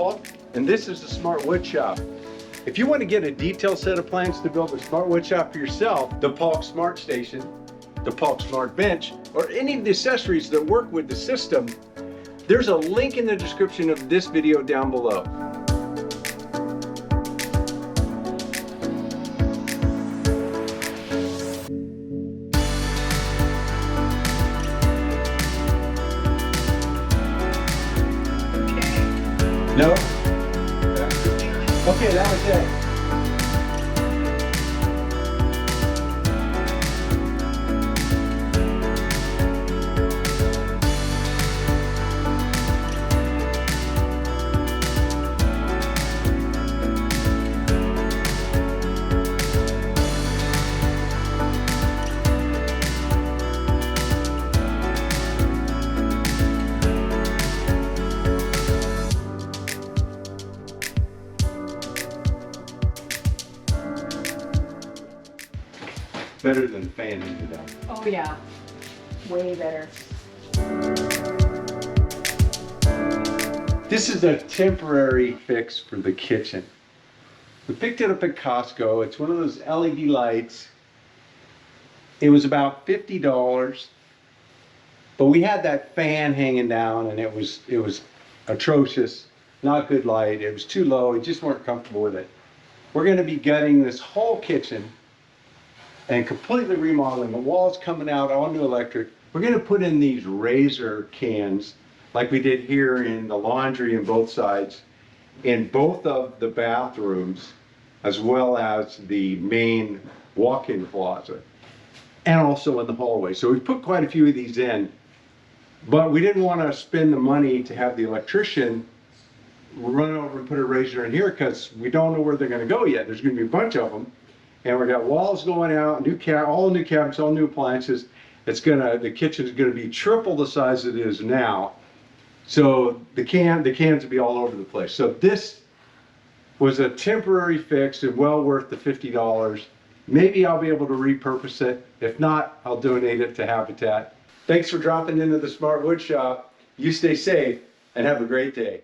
Paulk, and this is the Smart Wood Shop. If you want to get a detailed set of plans to build a smart wood shop for yourself, the Paulk Smart Station, the Paulk Smart Bench, or any of the accessories that work with the system, there's a link in the description of this video down below. No? Okay, that was it. Better than fanning it out. Oh yeah, way better. This is a temporary fix for the kitchen. We picked it up at Costco. It's one of those LED lights. It was about $50, but we had that fan hanging down and it was atrocious. Not good light. It was too low. We just weren't comfortable with it. We're going to be gutting this whole kitchen and completely remodeling. The walls coming out, all new electric. We're going to put in these razor cans like we did here in the laundry in both sides, in both of the bathrooms, as well as the main walk-in closet, and also in the hallway. So we put quite a few of these in, but we didn't want to spend the money to have the electrician run over and put a razor in here because we don't know where they're going to go yet. There's going to be a bunch of them. And we got walls going out, all new cabinets, all new appliances. The kitchen is gonna be triple the size it is now. So the cans will be all over the place. So this was a temporary fix and well worth the $50. Maybe I'll be able to repurpose it. If not, I'll donate it to Habitat. Thanks for dropping into the Smart Wood Shop. You stay safe and have a great day.